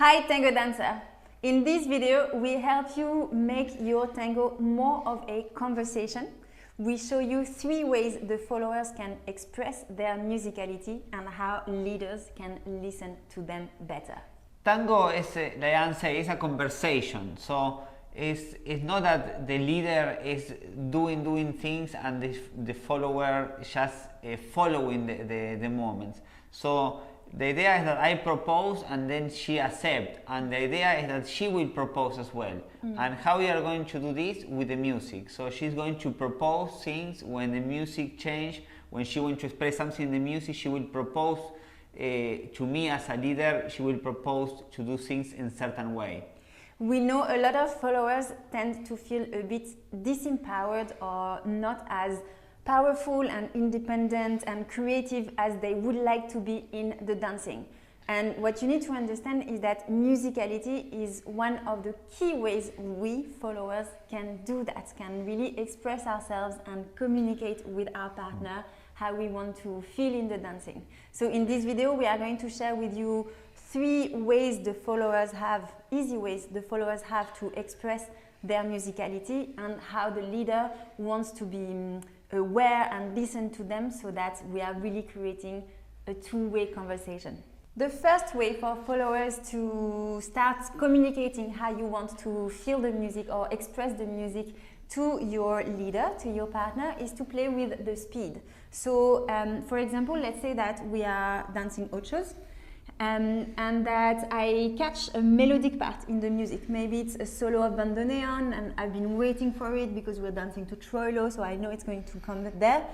Hi Tango dancer! In this video we help you make your tango more of a conversation. We show you 3 ways the followers can express their musicality and how leaders can listen to them better. Tango is, the answer is a conversation. So it's not that the leader is doing things and the follower just following the moments. So the idea is that I propose and then she accepts, and the idea is that she will propose as well. And how we are going to do this? With the music. So she's going to propose things when the music change. When she wants to express something in the music, she will propose to me as a leader, she will propose to do things in a certain way. We know a lot of followers tend to feel a bit disempowered or not as powerful and independent and creative as they would like to be in the dancing. And what you need to understand is that musicality is one of the key ways we followers can do that, can really express ourselves and communicate with our partner how we want to feel in the dancing. So in this video we are going to share with you 3 ways the followers have, easy ways the followers have to express their musicality and how the leader wants to be aware and listen to them so that we are really creating a 2-way conversation. The first way for followers to start communicating how you want to feel the music or express the music to your leader, to your partner, is to play with the speed. So, for example, let's say that we are dancing ochos and that I catch a melodic part in the music. Maybe it's a solo of bandoneon and I've been waiting for it because we're dancing to troilo, so I know it's going to come there.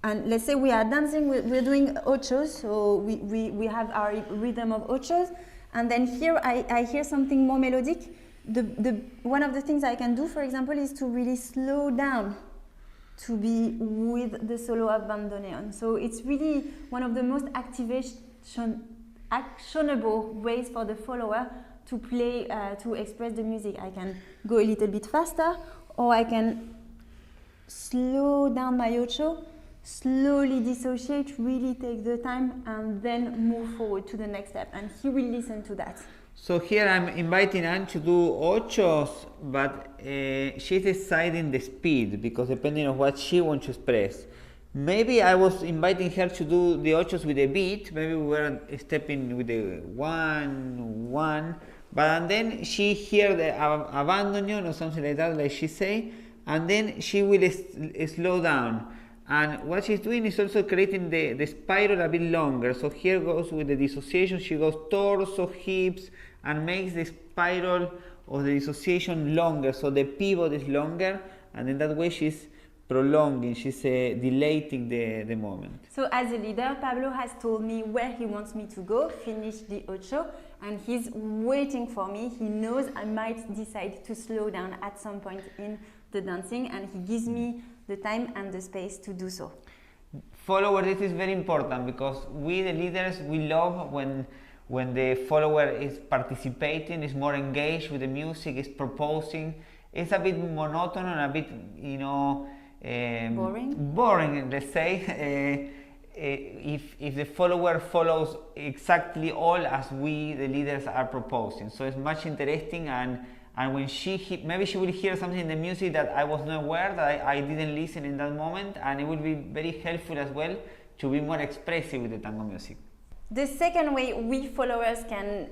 And let's say we are dancing, we're doing ochos, so we have our rhythm of ochos, and then here I hear something more melodic. One of the things I can do, for example, is to really slow down to be with the solo of bandoneon. So it's really one of the most actionable ways for the follower to play, to express the music. I can go a little bit faster, or I can slow down my ocho, slowly dissociate, really take the time, and then move forward to the next step. And he will listen to that. So here I'm inviting Anne to do ochos, but she's deciding the speed because depending on what she wants to express. Maybe I was inviting her to do the ochos with a beat. Maybe we were stepping with the 1-1, but then she hear the abandon or something like that, like she say, and then she will slow down. And what she's doing is also creating the spiral a bit longer. So here goes with the dissociation, she goes torso, hips, and makes the spiral of the dissociation longer. So the pivot is longer, and in that way she's prolonging, she's dilating the moment. So as a leader, Pablo has told me where he wants me to go, finish the ocho, and he's waiting for me. He knows I might decide to slow down at some point in the dancing, and he gives me the time and the space to do so. Followers, this is very important because we, the leaders, we love when the follower is participating, is more engaged with the music, is proposing. It's a bit monotonous and a bit, boring, let's say. If the follower follows exactly all as we, the leaders, are proposing. So it's much interesting, and when maybe she will hear something in the music that I was not aware, that I didn't listen in that moment, and it will be very helpful as well to be more expressive with the tango music. The second way we followers can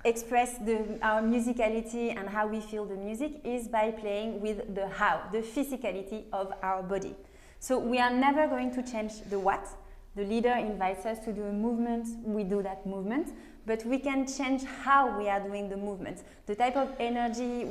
express our musicality and how we feel the music is by playing with the how, the physicality of our body. So we are never going to change the what. The leader invites us to do a movement, we do that movement, but we can change how we are doing the movement, the type of energy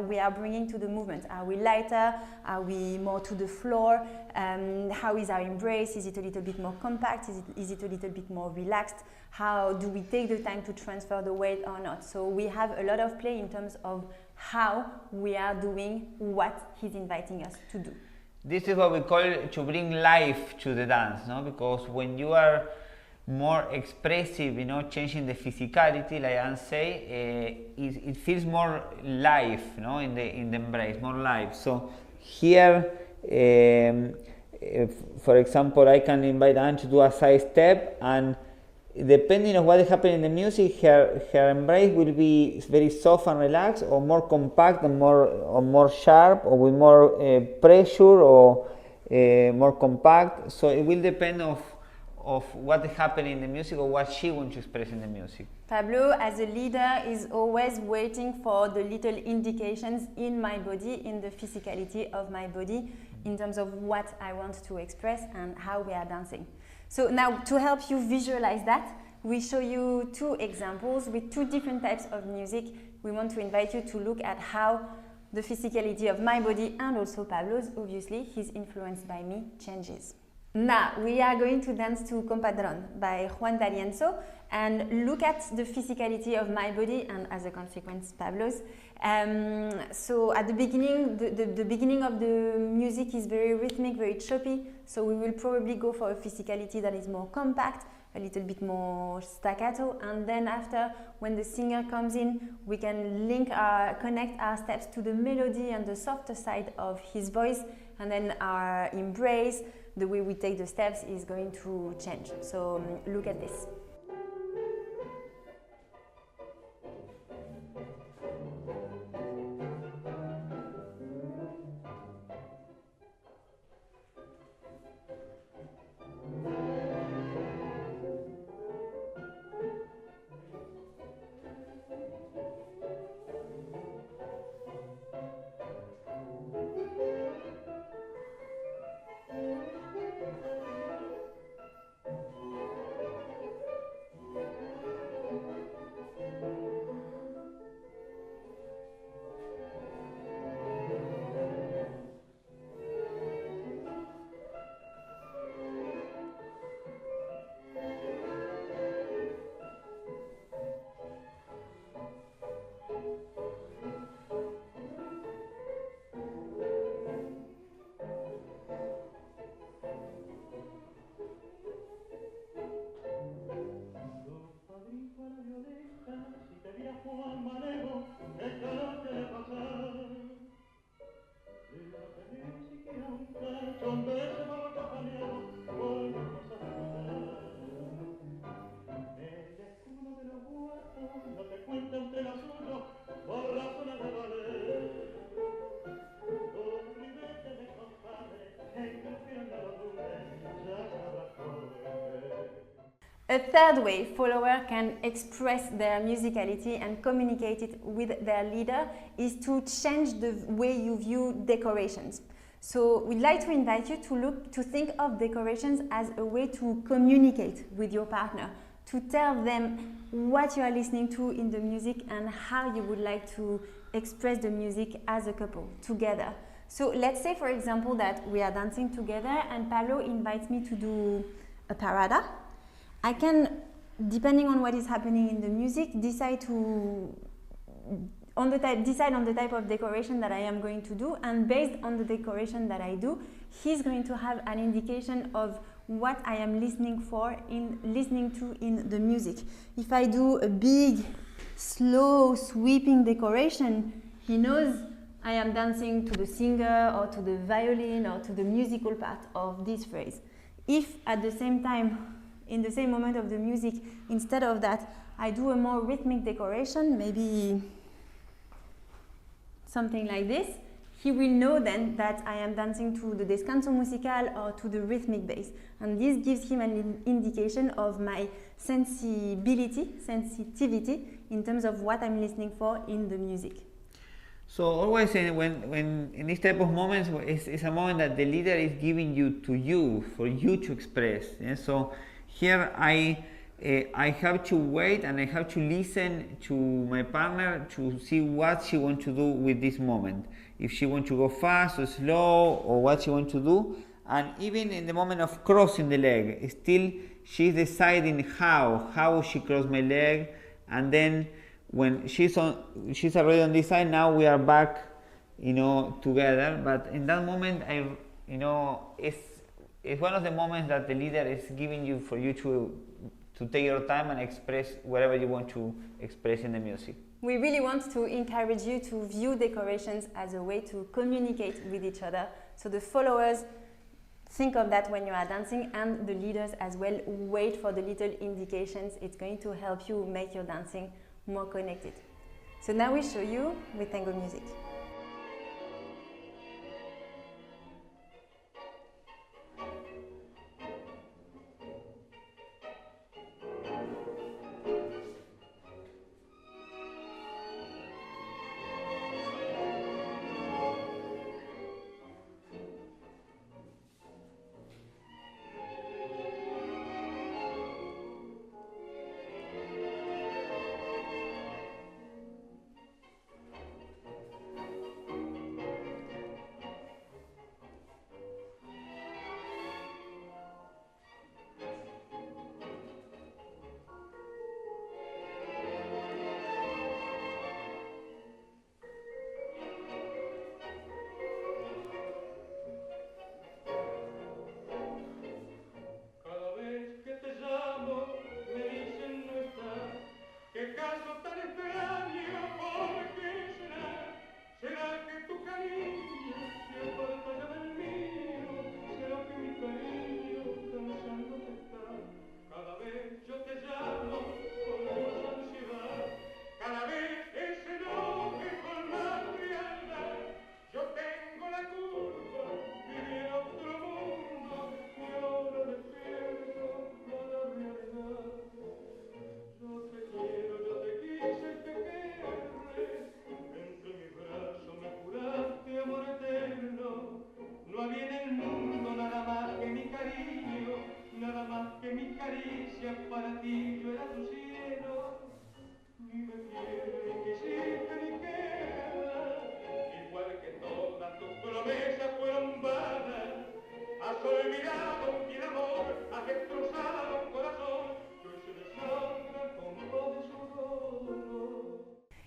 we are bringing to the movement. Are we lighter? Are we more to the floor? How is our embrace? Is it a little bit more compact? Is it a little bit more relaxed? How do we take the time to transfer the weight or not? So we have a lot of play in terms of how we are doing what he's inviting us to do. This is what we call to bring life to the dance, no? Because when you are more expressive, changing the physicality, like Anne say, it feels more life, in the embrace, more life. So here, for example, I can invite Anne to do a side step, and depending on what is happening in the music, her embrace will be very soft and relaxed, or more compact and more sharp, or with more pressure, or more compact. So it will depend of what is happening in the music, or what she wants to express in the music. Pablo, as a leader, is always waiting for the little indications in my body, in the physicality of my body, in terms of what I want to express and how we are dancing. So now, to help you visualize that, we show you two examples with two different types of music. We want to invite you to look at how the physicality of my body, and also Pablo's, obviously, he's influenced by me, changes. Now, we are going to dance to Compadre by Juan, and look at the physicality of my body, and as a consequence, Pablo's. So at the beginning, the beginning of the music is very rhythmic, very choppy, so we will probably go for a physicality that is more compact, a little bit more staccato, and then after, when the singer comes in, we can connect our steps to the melody and the softer side of his voice, and then our embrace, the way we take the steps, is going to change. So look at this. A third way follower can express their musicality and communicate it with their leader is to change the way you view decorations. So we'd like to invite you to think of decorations as a way to communicate with your partner, to tell them what you are listening to in the music and how you would like to express the music as a couple, together. So let's say, for example, that we are dancing together and Pablo invites me to do a parada. I can, depending on what is happening in the music, decide on the type of decoration that I am going to do, and based on the decoration that I do, he's going to have an indication of what I am listening to in the music. If I do a big, slow, sweeping decoration, he knows I am dancing to the singer or to the violin or to the musical part of this phrase. If at the same time, in the same moment of the music, instead of that, I do a more rhythmic decoration, maybe something like this, he will know then that I am dancing to the descanso musical or to the rhythmic bass. And this gives him an indication of my sensitivity in terms of what I'm listening for in the music. So always when in this type of moments, it's a moment that the leader is giving you to you, for you to express. Yeah? So here I have to wait and I have to listen to my partner to see what she wants to do with this moment. If she wants to go fast or slow, or what she wants to do. And even in the moment of crossing the leg, still she's deciding how she cross my leg. And then when she's already on this side, now we are back, together. But in that moment, it's one of the moments that the leader is giving you for you to take your time and express whatever you want to express in the music. We really want to encourage you to view decorations as a way to communicate with each other. So the followers think of that when you are dancing, and the leaders as well, wait for the little indications. It's going to help you make your dancing more connected. So now we show you with tango music.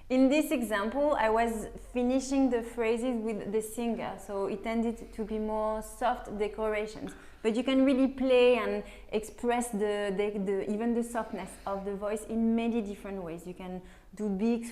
In this example, I was finishing the phrases with the singer, so it tended to be more soft decorations. But you can really play and express even the softness of the voice in many different ways. You can do big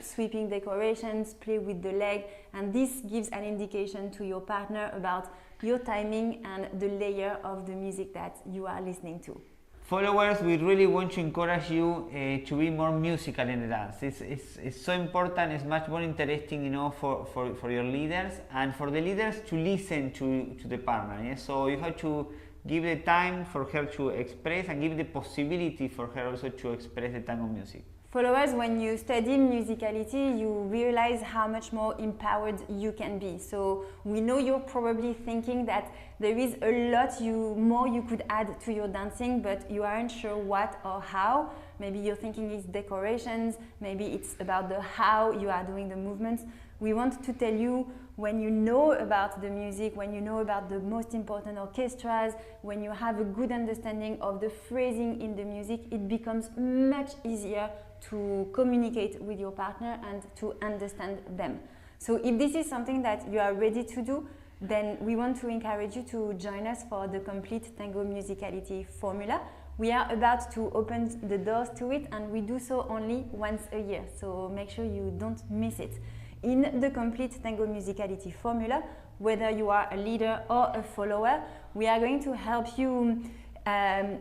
sweeping decorations, play with the leg, and this gives an indication to your partner about your timing and the layer of the music that you are listening to. Followers, we really want to encourage you to be more musical in the dance. It's so important, it's much more interesting, you know, for your leaders and for the leaders to listen to the partner. Yeah? So you have to give the time for her to express and give the possibility for her also to express the tango music. Followers, when you study musicality, you realize how much more empowered you can be. So we know you're probably thinking that there is a lot more you could add to your dancing, but you aren't sure what or how. Maybe you're thinking it's decorations, maybe it's about the how you are doing the movements. We want to tell you, when you know about the music, when you know about the most important orchestras, when you have a good understanding of the phrasing in the music, it becomes much easier to communicate with your partner and to understand them. So if this is something that you are ready to do, then we want to encourage you to join us for the complete Tango Musicality formula. We are about to open the doors to it, and we do so only once a year, so make sure you don't miss it. In the complete Tango Musicality formula, whether you are a leader or a follower, we are going to help you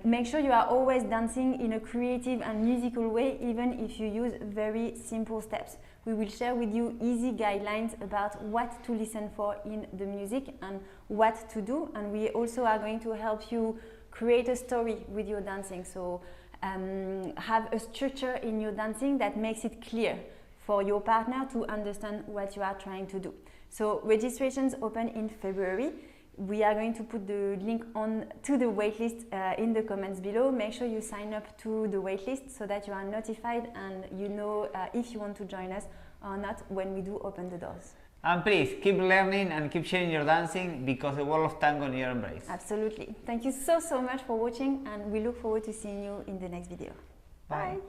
make sure you are always dancing in a creative and musical way, even if you use very simple steps. We will share with you easy guidelines about what to listen for in the music and what to do, and we also are going to help you create a story with your dancing, so have a structure in your dancing that makes it clear for your partner to understand what you are trying to do. So registrations open in February. We are going to put the link on to the waitlist in the comments below. Make sure you sign up to the waitlist so that you are notified and you know if you want to join us or not when we do open the doors. And please keep learning and keep sharing your dancing, because the world of tango needs your embrace. Absolutely. Thank you so much for watching, and we look forward to seeing you in the next video. Bye. Bye.